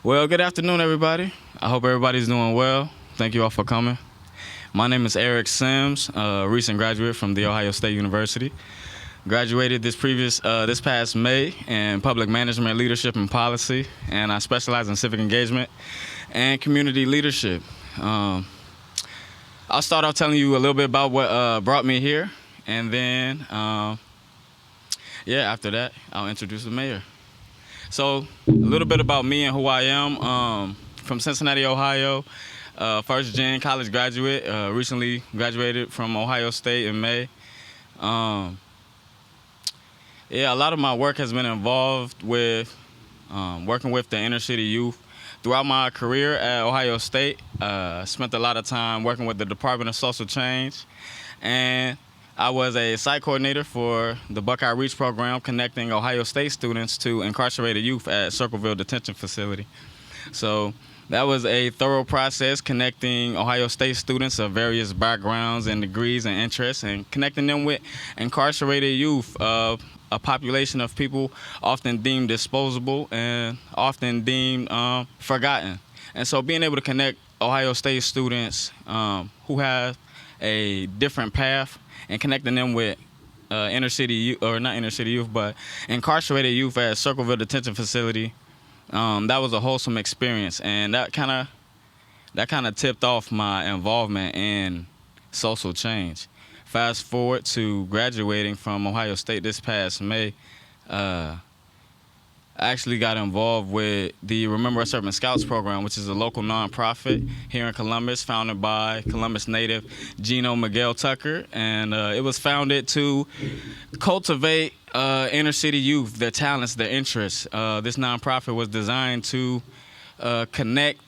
Well, good afternoon, everybody. I hope everybody's doing well. Thank you all for coming. My name is Eric Sims, a recent graduate from The Ohio State University. Graduated this past May in public management, leadership, and policy, and I specialize in civic engagement and community leadership. I'll start off telling you a little bit about what brought me here, and then, after that, I'll introduce the mayor. So, a little bit about me and who I am. From Cincinnati, Ohio, first-gen college graduate, recently graduated from Ohio State in May. A lot of my work has been involved with working with the inner city youth. Throughout my career at Ohio State, I spent a lot of time working with the Department of Social Change, and I was a site coordinator for the Buckeye Reach program, connecting Ohio State students to incarcerated youth at Circleville Detention Facility. So that was a thorough process, connecting Ohio State students of various backgrounds and degrees and interests, and connecting them with incarcerated youth of a population of people often deemed disposable and often deemed forgotten. And so being able to connect Ohio State students who have a different path and connecting them with inner city youth, or not inner city youth, but incarcerated youth at Circleville Detention Facility, that was a wholesome experience, and that kind of tipped off my involvement in social change. Fast forward to graduating from Ohio State this past May, I actually got involved with the Remember Us Urban Scouts program, which is a local nonprofit here in Columbus, founded by Columbus native Gino Miguel Tucker. And it was founded to cultivate inner city youth, their talents, their interests. This nonprofit was designed to connect,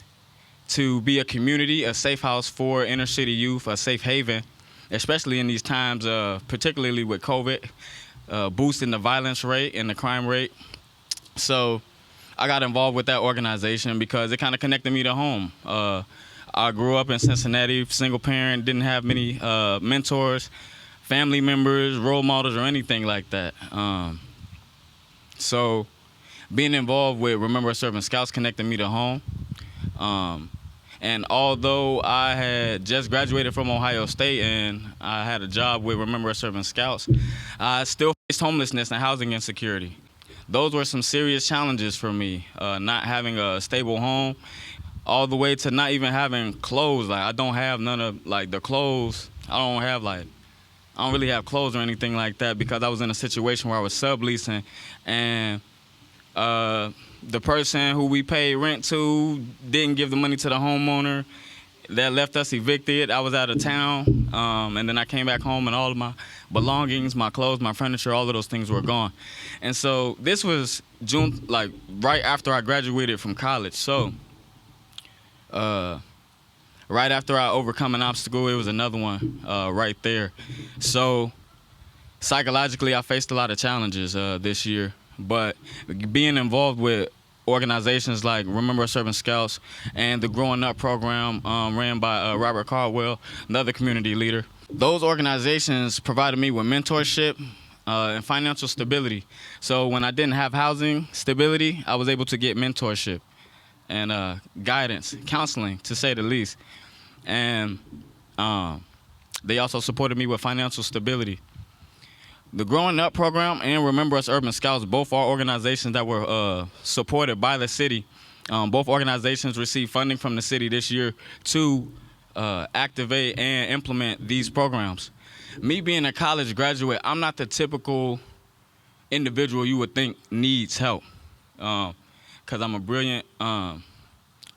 to be a community, a safe house for inner city youth, a safe haven, especially in these times, particularly with COVID, boosting the violence rate and the crime rate. So I got involved with that organization because it kind of connected me to home. I grew up in Cincinnati, single parent, didn't have many mentors, family members, role models, or anything like that. So being involved with Remember Us Urban Scouts connected me to home. And although I had just graduated from Ohio State and I had a job with Remember Us Urban Scouts, I still faced homelessness and housing insecurity. Those were some serious challenges for me, not having a stable home, all the way to not even having clothes. Like, I don't have none of, like, the clothes. I don't really have clothes or anything like that because I was in a situation where I was subleasing, and the person who we paid rent to didn't give the money to the homeowner. That left us evicted. I was out of town, and then I came back home, and all of my belongings, my clothes, my furniture, all of those things were gone. And so this was June, like right after I graduated from college. So right after I overcome an obstacle, it was another one right there. So psychologically, I faced a lot of challenges this year, but being involved with organizations like Remember Us Urban Scouts and the Growing Up program ran by Robert Caldwell, another community leader. Those organizations provided me with mentorship and financial stability. So when I didn't have housing stability, I was able to get mentorship and guidance, counseling, to say the least. And they also supported me with financial stability. The Growing Up program and Remember Us Urban Scouts both are organizations that were supported by the city. Both organizations received funding from the city this year to activate and implement these programs. Me being a college graduate, I'm not the typical individual you would think needs help, because I'm a brilliant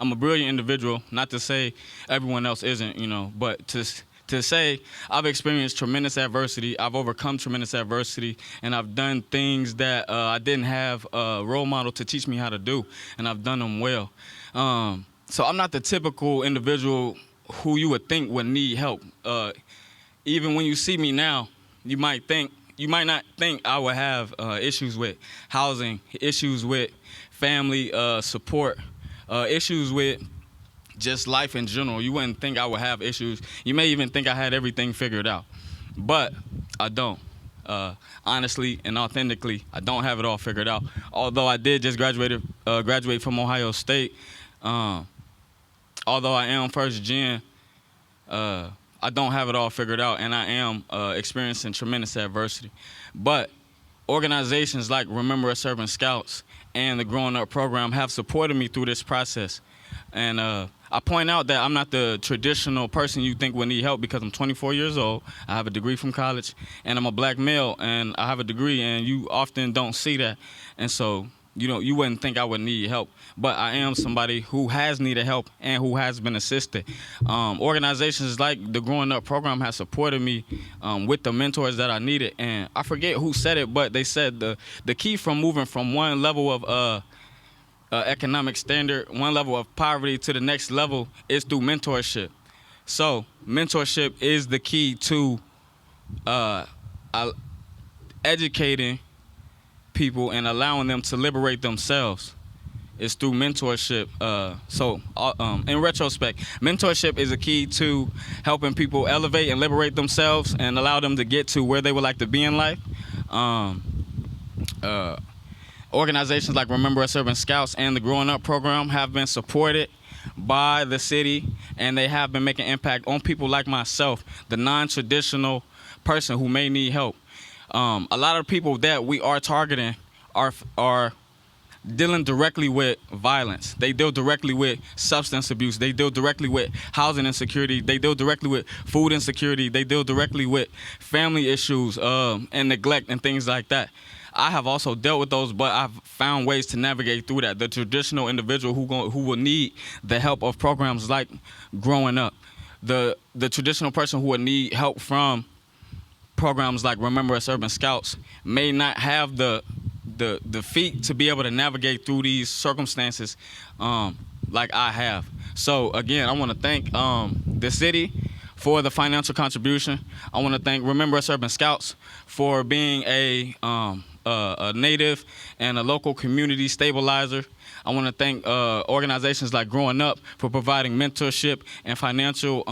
individual. Not to say everyone else isn't, but to say I've experienced tremendous adversity, I've overcome tremendous adversity, and I've done things that I didn't have a role model to teach me how to do, and I've done them well. So I'm not the typical individual who you would think would need help. Even when you see me now, you might not think I would have issues with housing, issues with family support, issues with just life in general. You wouldn't think I would have issues. You may even think I had everything figured out, but I don't. Honestly and authentically, I don't have it all figured out. Although I did just graduate from Ohio State, although I am first gen, I don't have it all figured out, and I am experiencing tremendous adversity. But organizations like Remember Us Urban Scouts and the Growing Up program have supported me through this process. And I point out that I'm not the traditional person you think would need help because I'm 24 years old, I have a degree from college, and I'm a black male, and I have a degree, and you often don't see that. And so, you wouldn't think I would need help. But I am somebody who has needed help and who has been assisted. Organizations like the Growing Up program have supported me with the mentors that I needed. And I forget who said it, but they said the key from moving from one level of economic standard, one level of poverty to the next level is through mentorship. So mentorship is the key to educating people and allowing them to liberate themselves. Is through mentorship. In retrospect, mentorship is a key to helping people elevate and liberate themselves and allow them to get to where they would like to be in life. Organizations like Remember Us Urban Scouts and the Growing Up program have been supported by the city, and they have been making impact on people like myself, the non-traditional person who may need help. A lot of people that we are targeting are dealing directly with violence. They deal directly with substance abuse. They deal directly with housing insecurity. They deal directly with food insecurity. They deal directly with family issues and neglect and things like that. I have also dealt with those, but I've found ways to navigate through that. The traditional individual who will need the help of programs like Growing Up, the traditional person who would need help from programs like Remember Us Urban Scouts may not have the feet to be able to navigate through these circumstances like I have. So again, I want to thank the city for the financial contribution. I want to thank Remember Us Urban Scouts for being a native and a local community stabilizer. I want to thank organizations like Growing Up for providing mentorship and financial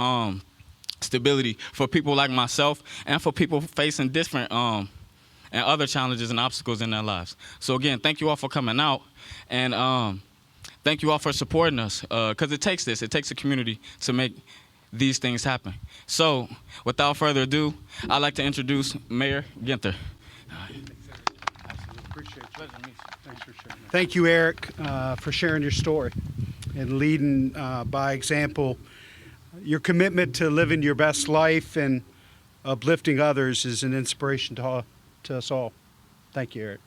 stability for people like myself and for people facing different and other challenges and obstacles in their lives. So again, thank you all for coming out, and thank you all for supporting us, because it takes a community to make these things happen. So without further ado, I'd like to introduce Mayor Ginther. Thank you, Eric, for sharing your story and leading by example. Your commitment to living your best life and uplifting others is an inspiration to us all. Thank you, Eric.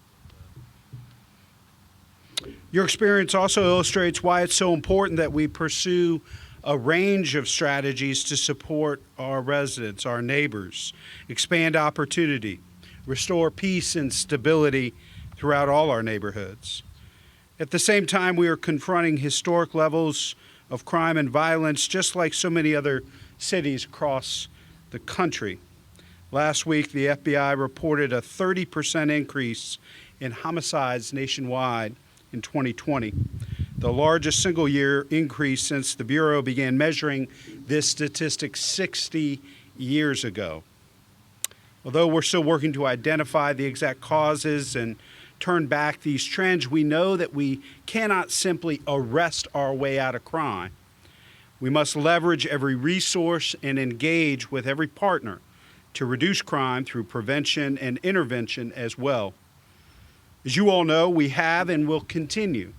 Your experience also illustrates why it's so important that we pursue a range of strategies to support our residents, our neighbors, expand opportunity, restore peace and stability throughout all our neighborhoods. At the same time, we are confronting historic levels of crime and violence, just like so many other cities across the country. Last week, the FBI reported a 30% increase in homicides nationwide in 2020, the largest single-year increase since the Bureau began measuring this statistic 60 years ago. Although we're still working to identify the exact causes and turn back these trends, we know that we cannot simply arrest our way out of crime. We must leverage every resource and engage with every partner to reduce crime through prevention and intervention as well. As you all know, we have and will continue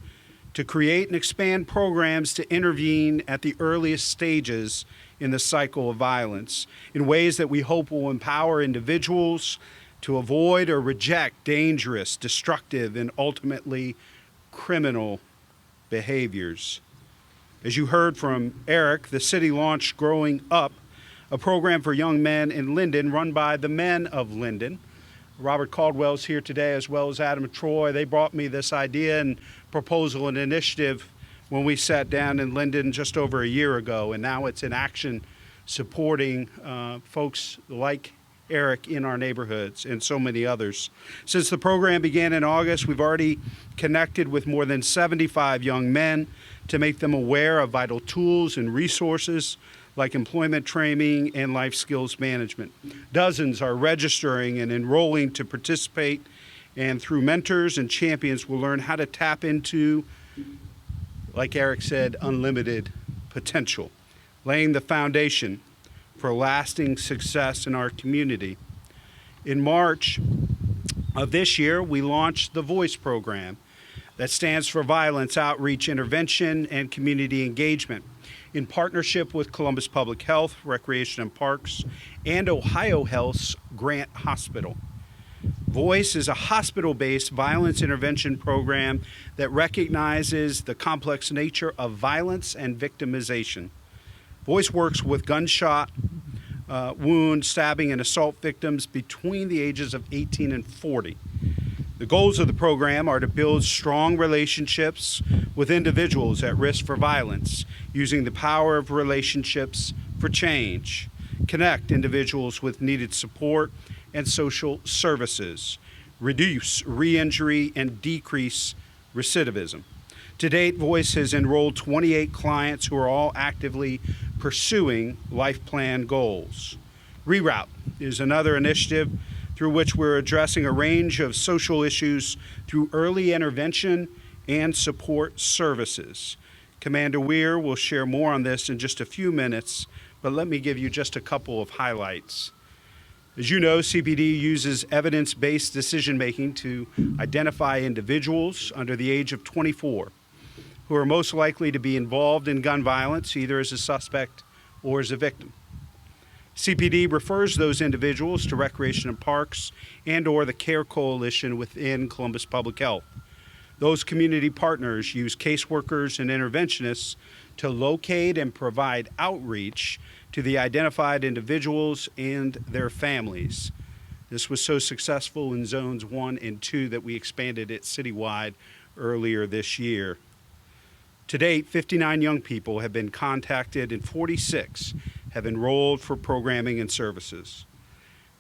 to create and expand programs to intervene at the earliest stages in the cycle of violence in ways that we hope will empower individuals to avoid or reject dangerous, destructive, and ultimately criminal behaviors. As you heard from Eric, the city launched Growing Up, a program for young men in Linden run by the men of Linden. Robert Caldwell's here today, as well as Adam Troy. They brought me this idea and proposal and initiative when we sat down in Linden just over a year ago, and now it's in action supporting folks like Eric in our neighborhoods and so many others. Since the program began in August, we've already connected with more than 75 young men to make them aware of vital tools and resources like employment training and life skills management. Dozens are registering and enrolling to participate, and through mentors and champions, we'll learn how to tap into, like Eric said, unlimited potential, laying the foundation for lasting success in our community. In March of this year, we launched the VOICE program that stands for Violence Outreach Intervention and Community Engagement, in partnership with Columbus Public Health, Recreation and Parks, and Ohio Health's Grant Hospital. VOICE is a hospital-based violence intervention program that recognizes the complex nature of violence and victimization. VOICE works with gunshot, wound, stabbing, and assault victims between the ages of 18 and 40. The goals of the program are to build strong relationships with individuals at risk for violence, using the power of relationships for change, connect individuals with needed support and social services, reduce re-injury, and decrease recidivism. To date, VOICE has enrolled 28 clients who are all actively pursuing life plan goals. Reroute is another initiative through which we're addressing a range of social issues through early intervention and support services. Commander Weir will share more on this in just a few minutes, but let me give you just a couple of highlights. As you know, CPD uses evidence-based decision-making to identify individuals under the age of 24 who are most likely to be involved in gun violence, either as a suspect or as a victim. CPD refers those individuals to Recreation and Parks and/or the CARE Coalition within Columbus Public Health. Those community partners use caseworkers and interventionists to locate and provide outreach to the identified individuals and their families. This was so successful in Zones 1 and 2 that we expanded it citywide earlier this year. To date, 59 young people have been contacted and 46 have enrolled for programming and services.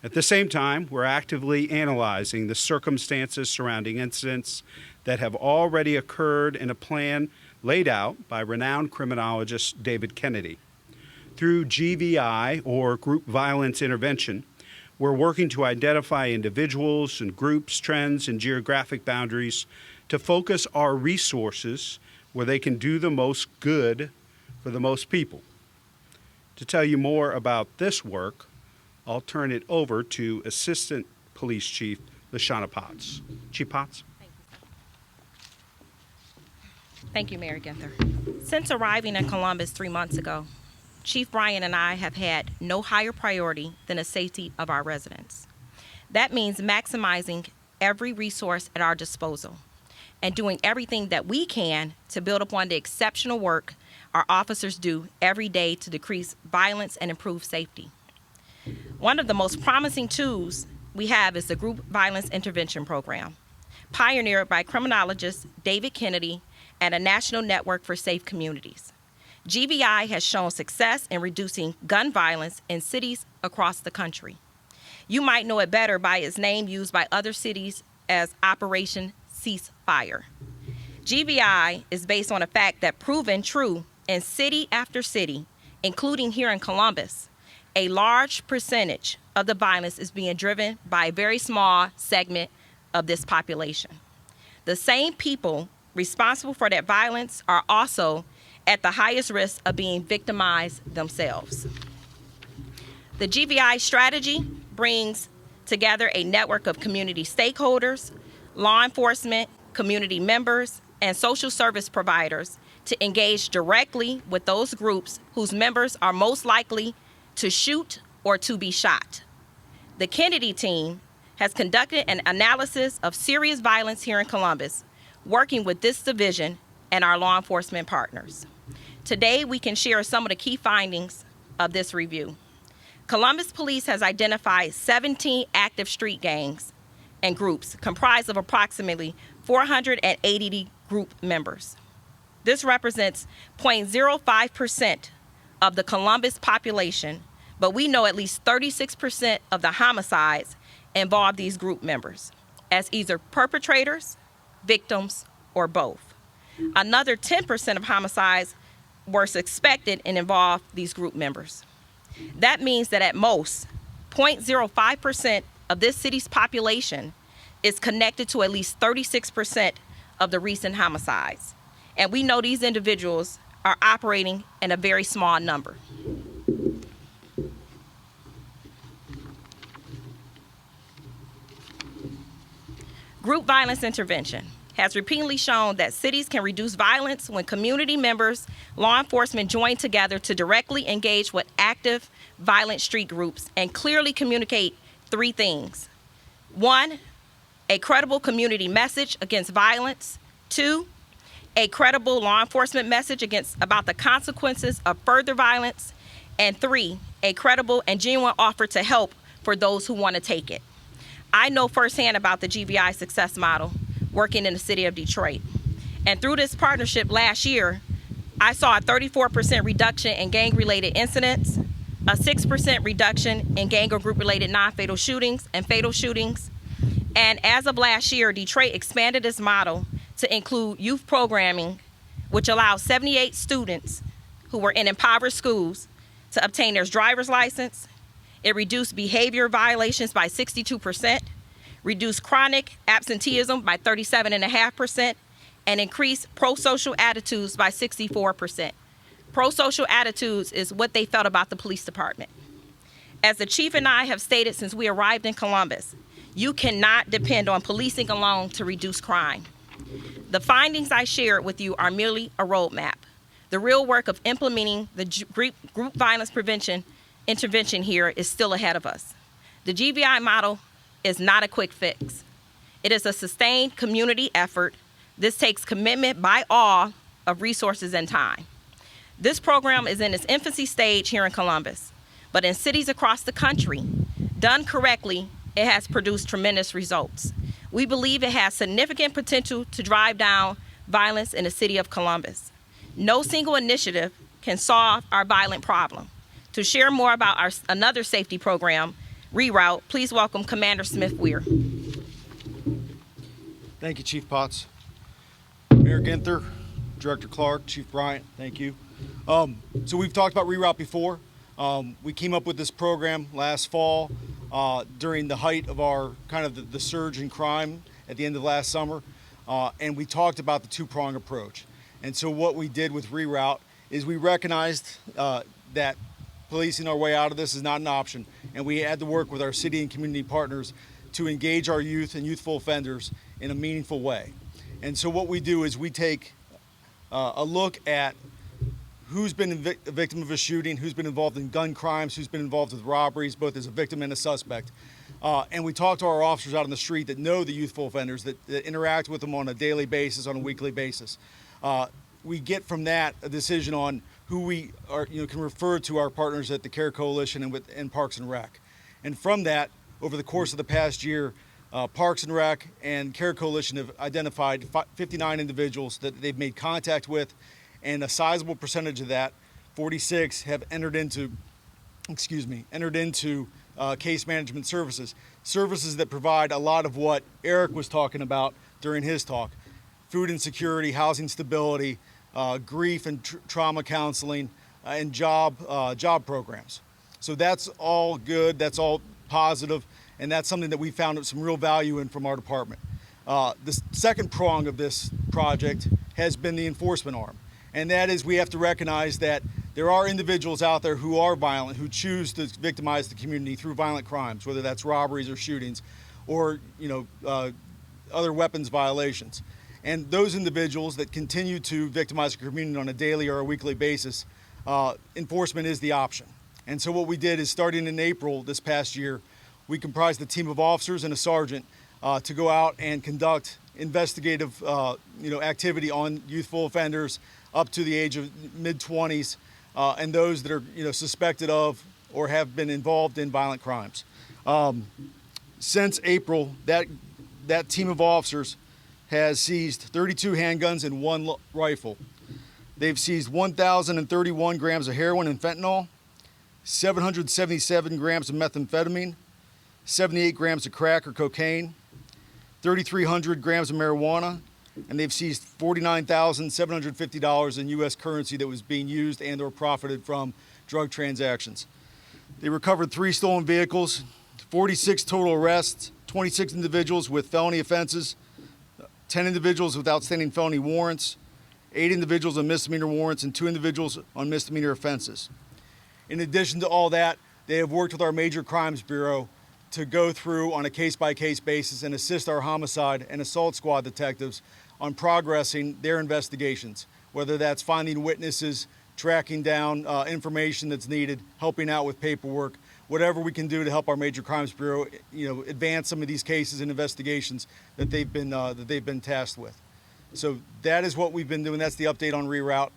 At the same time, we're actively analyzing the circumstances surrounding incidents that have already occurred in a plan laid out by renowned criminologist David Kennedy. Through GVI, or Group Violence Intervention, we're working to identify individuals and groups, trends, and geographic boundaries to focus our resources where they can do the most good for the most people. To tell you more about this work, I'll turn it over to Assistant Police Chief LaShawna Potts. Chief Potts? Thank you, Mayor Ginther. Since arriving in Columbus 3 months ago, Chief Bryan and I have had no higher priority than the safety of our residents. That means maximizing every resource at our disposal and doing everything that we can to build upon the exceptional work our officers do every day to decrease violence and improve safety. One of the most promising tools we have is the Group Violence Intervention Program, pioneered by criminologist David Kennedy and a national network for safe communities. GVI has shown success in reducing gun violence in cities across the country. You might know it better by its name used by other cities as Operation Ceasefire. GVI is based on a fact that proven true in city after city, including here in Columbus. A large percentage of the violence is being driven by a very small segment of this population. The same people responsible for that violence are also at the highest risk of being victimized themselves. The GVI strategy brings together a network of community stakeholders, law enforcement, community members, and social service providers to engage directly with those groups whose members are most likely to shoot or to be shot. The Kennedy team has conducted an analysis of serious violence here in Columbus, working with this division and our law enforcement partners. Today, we can share some of the key findings of this review. Columbus Police has identified 17 active street gangs and groups comprised of approximately 480 group members. This represents 0.05% of the Columbus population, but we know at least 36% of the homicides involve these group members as either perpetrators, victims, or both. Another 10% of homicides were suspected and involved these group members. That means that at most, 0.05% of this city's population is connected to at least 36% of the recent homicides. And we know these individuals are operating in a very small number. Group violence intervention has repeatedly shown that cities can reduce violence when community members, law enforcement join together to directly engage with active violent street groups and clearly communicate three things. 1, a credible community message against violence. 2, a credible law enforcement message about the consequences of further violence. And 3, a credible and genuine offer to help for those who want to take it. I know firsthand about the GVI success model working in the city of Detroit. And through this partnership last year, I saw a 34% reduction in gang-related incidents, a 6% reduction in gang or group-related non-fatal shootings and fatal shootings. And as of last year, Detroit expanded its model to include youth programming, which allows 78 students who were in impoverished schools to obtain their driver's license. It reduced behavior violations by 62%, reduced chronic absenteeism by 37.5%, and increased pro-social attitudes by 64%. Pro-social attitudes is what they felt about the police department. As the chief and I have stated since we arrived in Columbus, you cannot depend on policing alone to reduce crime. The findings I shared with you are merely a roadmap. The real work of implementing the group violence prevention intervention here is still ahead of us. The GVI model is not a quick fix. It is a sustained community effort. This takes commitment by all of resources and time. This program is in its infancy stage here in Columbus, but in cities across the country, done correctly, it has produced tremendous results. We believe it has significant potential to drive down violence in the city of Columbus. No single initiative can solve our violent problem. To share more about another safety program, Reroute, please welcome Commander Smith-Weir. Thank you, Chief Potts. Mayor Ginther, Director Clark, Chief Bryant, thank you. So we've talked about Reroute before. We came up with this program last fall during the height of our the surge in crime at the end of last summer, and we talked about the two-prong approach. And so what we did with Reroute is we recognized that policing our way out of this is not an option, and we had to work with our city and community partners to engage our youth and youthful offenders in a meaningful way. And so what we do is we take a look at who's been a victim of a shooting, who's been involved in gun crimes, who's been involved with robberies, both as a victim and a suspect. And we talk to our officers out on the street that know the youthful offenders, that interact with them on a daily basis, on a weekly basis. We get from that a decision on who we can refer to our partners at the CARE Coalition and Parks and Rec. And from that, over the course of the past year, Parks and Rec and CARE Coalition have identified 59 individuals that they've made contact with, and a sizable percentage of that, 46, have entered into case management services that provide a lot of what Eric was talking about during his talk: food insecurity, housing stability, grief and trauma counseling, and job programs. So that's all good, that's all positive, and that's something that we found some real value in from our department. The second prong of this project has been the enforcement arm, and that is we have to recognize that there are individuals out there who are violent, who choose to victimize the community through violent crimes, whether that's robberies or shootings or other weapons violations. And those individuals that continue to victimize the community on a daily or a weekly basis, enforcement is the option. And so what we did is, starting in April this past year, we comprised a team of officers and a sergeant to go out and conduct investigative activity on youthful offenders up to the age of mid-20s and those that are suspected of or have been involved in violent crimes. Since April, that team of officers has seized 32 handguns and 1 rifle. They've seized 1,031 grams of heroin and fentanyl, 777 grams of methamphetamine, 78 grams of crack or cocaine, 3,300 grams of marijuana, and they've seized $49,750 in U.S. currency that was being used and or profited from drug transactions. They recovered 3 stolen vehicles, 46 total arrests, 26 individuals with felony offenses, 10 individuals with outstanding felony warrants, 8 individuals on misdemeanor warrants, and 2 individuals on misdemeanor offenses. In addition to all that, they have worked with our Major Crimes Bureau to go through on a case-by-case basis and assist our homicide and assault squad detectives on progressing their investigations, whether that's finding witnesses, tracking down information that's needed, helping out with paperwork, whatever we can do to help our Major Crimes Bureau, advance some of these cases and investigations that they've been tasked with. So that is what we've been doing. That's the update on Reroute.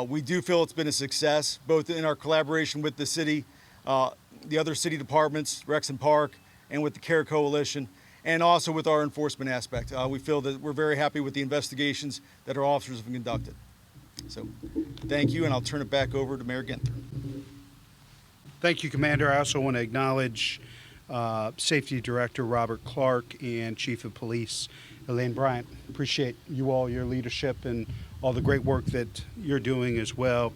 We do feel it's been a success, both in our collaboration with the city, the other city departments, Rex and Park, and with the CARE Coalition, and also with our enforcement aspect. We feel that we're very happy with the investigations that our officers have conducted. So thank you, and I'll turn it back over to Mayor Ginther. Thank you, Commander. I also want to acknowledge Safety Director Robert Clark and Chief of Police Elaine Bryant. Appreciate you all, your leadership, and all the great work that you're doing as well.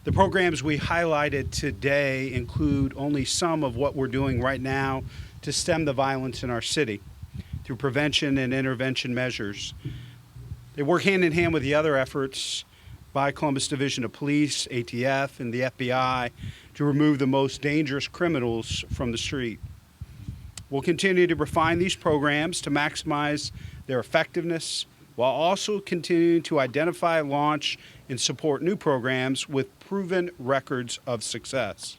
The programs we highlighted today include only some of what we're doing right now to stem the violence in our city through prevention and intervention measures. They work hand in hand with the other efforts by Columbus Division of Police, ATF, and the FBI to remove the most dangerous criminals from the street. We'll continue to refine these programs to maximize their effectiveness while also continuing to identify, launch, and support new programs with proven records of success.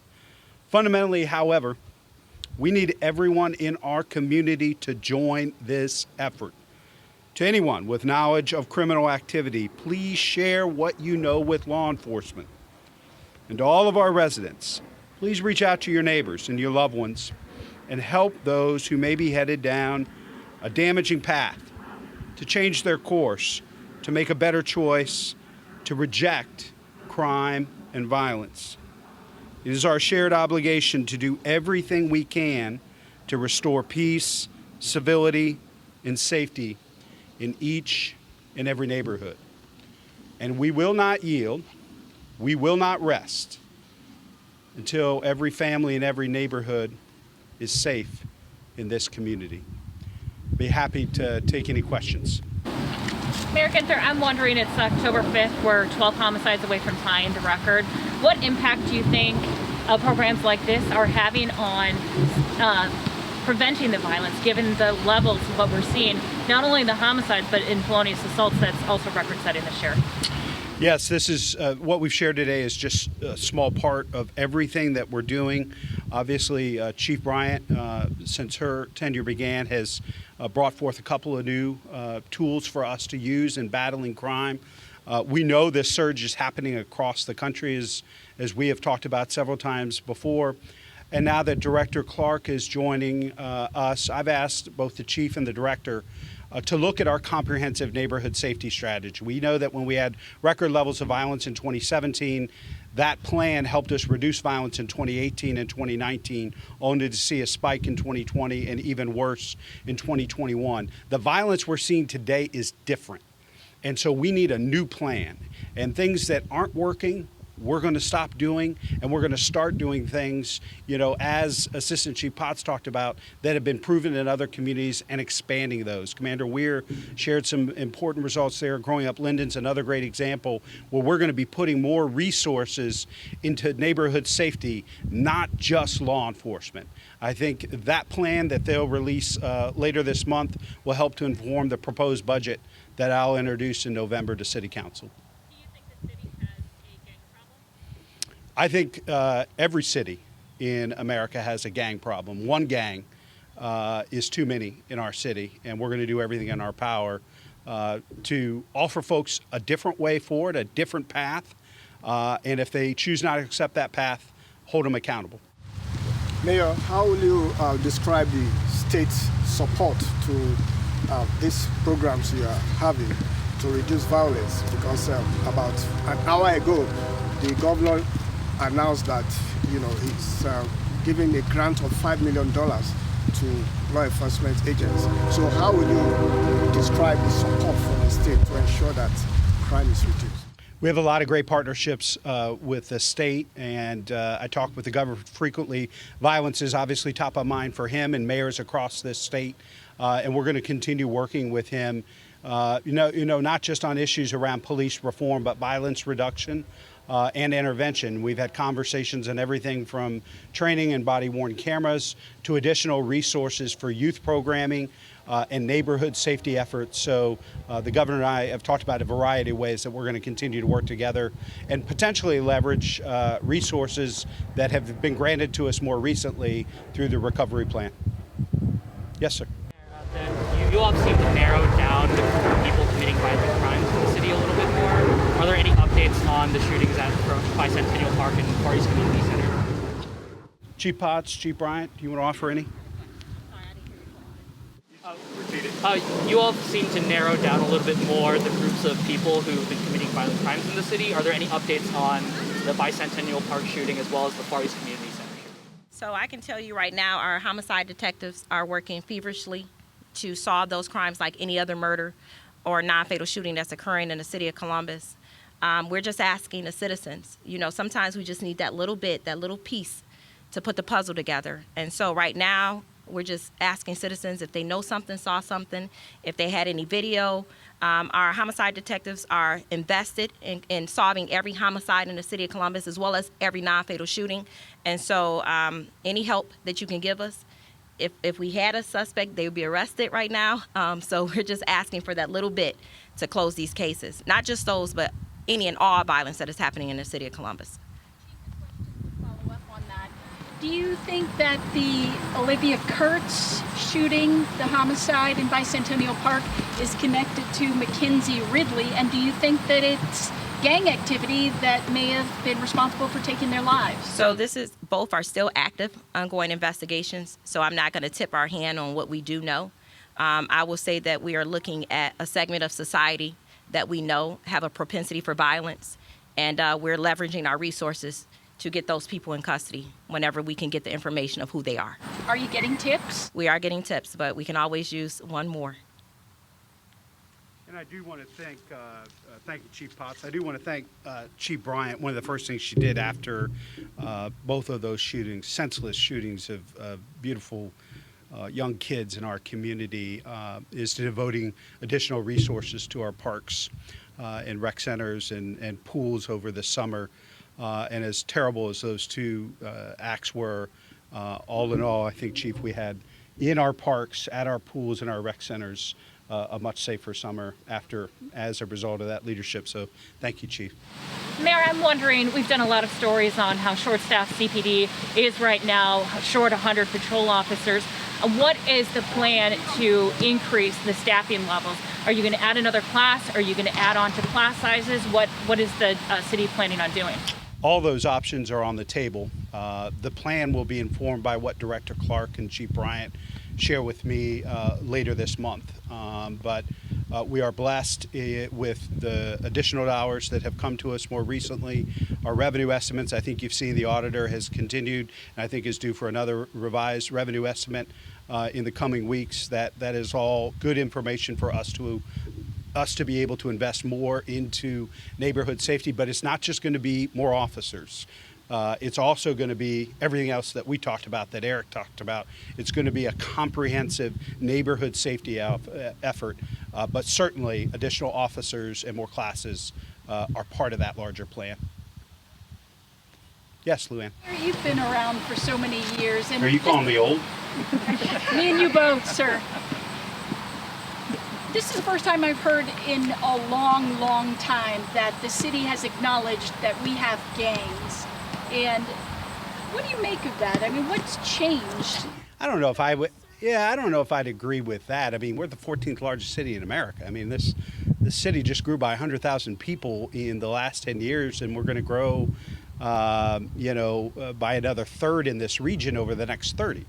Fundamentally, however, we need everyone in our community to join this effort. To anyone with knowledge of criminal activity, please share what you know with law enforcement. And to all of our residents, please reach out to your neighbors and your loved ones and help those who may be headed down a damaging path to change their course, to make a better choice, to reject crime and violence. It is our shared obligation to do everything we can to restore peace, civility, and safety in each and every neighborhood. And we will not yield, we will not rest until every family in every neighborhood is safe in this community. Be happy to take any questions. Mayor Ginther, I'm wondering, it's October 5th, we're 12 homicides away from tying the record. What impact do you think programs like this are having on preventing the violence, given the levels of what we're seeing, not only the homicides, but in felonious assaults that's also record-setting this year? Yes, this is what we've shared today is just a small part of everything that we're doing. Obviously, Chief Bryant, since her tenure began, has brought forth a couple of new tools for us to use in battling crime. We know this surge is happening across the country, as we have talked about several times before. And now that Director Clark is joining us, I've asked both the Chief and the Director to look at our comprehensive neighborhood safety strategy. We know that when we had record levels of violence in 2017, that plan helped us reduce violence in 2018 and 2019, only to see a spike in 2020 and even worse in 2021. The violence we're seeing today is different. And so we need a new plan. And things that aren't working, we're going to stop doing, and we're going to start doing things, as Assistant Chief Potts talked about, that have been proven in other communities and expanding those. Commander Weir shared some important results there. Growing Up Linden's another great example where we're going to be putting more resources into neighborhood safety, not just law enforcement. I think that plan that they'll release later this month will help to inform the proposed budget that I'll introduce in November to City Council. I think every city in America has a gang problem. One gang is too many in our city, and we're going to do everything in our power to offer folks a different way forward, a different path, and if they choose not to accept that path, hold them accountable. Mayor, how will you describe the state's support to these programs you are having to reduce violence? Because about an hour ago, the governor announced that he's giving a grant of $5 million to law enforcement agents. So how will you describe the support from the state to ensure that crime is reduced? We have a lot of great partnerships with the state, and I talk with the governor frequently. Violence is obviously top of mind for him and mayors across this state, and we're going to continue working with him. Not just on issues around police reform, but violence reduction and intervention. We've had conversations on everything from training and body-worn cameras to additional resources for youth programming and neighborhood safety efforts. So the governor and I have talked about a variety of ways that we're going to continue to work together and potentially leverage resources that have been granted to us more recently through the recovery plan. Yes, sir. You all seem to narrow down the people committing violent crimes in the city a little bit more. Are there any updates on the shootings at Bicentennial Park and Far East Community Center? Chief Potts, Chief Bryant, do you want to offer any? You all seem to narrow down a little bit more the groups of people who've been committing violent crimes in the city. Are there any updates on the Bicentennial Park shooting as well as the Far East Community Center shooting? So I can tell you right now, our homicide detectives are working feverishly to solve those crimes like any other murder or non-fatal shooting that's occurring in the city of Columbus. We're just asking the citizens, sometimes we just need that little bit, that little piece to put the puzzle together. And so right now, we're just asking citizens if they know something, saw something, if they had any video. Our homicide detectives are invested in solving every homicide in the city of Columbus as well as every non-fatal shooting. And so any help that you can give us, if we had a suspect, they would be arrested right now. So we're just asking for that little bit to close these cases. Not just those, but any and all violence that is happening in the city of Columbus. Follow up on that. Do you think that the Olivia Kurtz shooting, the homicide in Bicentennial Park, is connected to Mackenzie Ridley? And do you think that it's gang activity that may have been responsible for taking their lives? So both are still active, ongoing investigations. So I'm not going to tip our hand on what we do know. I will say that we are looking at a segment of society that we know have a propensity for violence, and we're leveraging our resources to get those people in custody whenever we can get the information of who they are. Are you getting tips? We are getting tips, but we can always use one more. And I do want to thank you, Chief Potts. I do want to thank Chief Bryant. One of the first things she did after both of those shootings, senseless shootings of beautiful young kids in our community, is devoting additional resources to our parks and rec centers and pools over the summer. And as terrible as those two acts were, all in all, I think, Chief, we had in our parks, at our pools, and our rec centers, a much safer summer as a result of that leadership. So thank you, Chief. Mayor, I'm wondering, we've done a lot of stories on how short-staffed CPD is right now, short 100 patrol officers. What is the plan to increase the staffing levels? Are you going to add another class? Are you going to add on to class sizes? What is the city planning on doing? All those options are on the table. The plan will be informed by what Director Clark and Chief Bryant share with me later this month. But we are blessed with the additional dollars that have come to us more recently. Our revenue estimates, I think you've seen the auditor has continued, and I think is due for another revised revenue estimate in the coming weeks. That is all good information for us to be able to invest more into neighborhood safety. But it's not just going to be more officers. It's also going to be everything else that we talked about, that Eric talked about. It's going to be a comprehensive neighborhood safety effort, but certainly additional officers and more classes are part of that larger plan. Yes, Luann. You've been around for so many years. And are you calling me old? Me and you both, sir. This is the first time I've heard in a long, long time that the city has acknowledged that we have gangs. And what do you make of that? I mean, what's changed? I don't know if I would. Yeah, I don't know if I'd agree with that. I mean, we're the 14th largest city in America. I mean, this city just grew by 100,000 people in the last 10 years, and we're going to grow, by another third in this region over the next 30.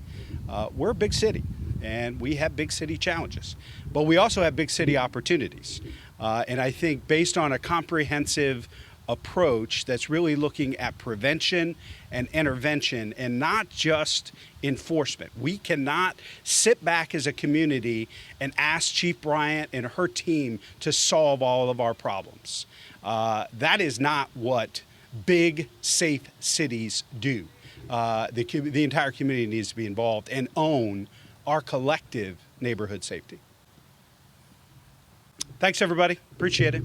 We're a big city, and we have big city challenges, but we also have big city opportunities. And I think based on a comprehensive approach that's really looking at prevention and intervention and not just enforcement. We cannot sit back as a community and ask Chief Bryant and her team to solve all of our problems. That is not what big, safe cities do. The entire community needs to be involved and own our collective neighborhood safety. Thanks, everybody. Appreciate it.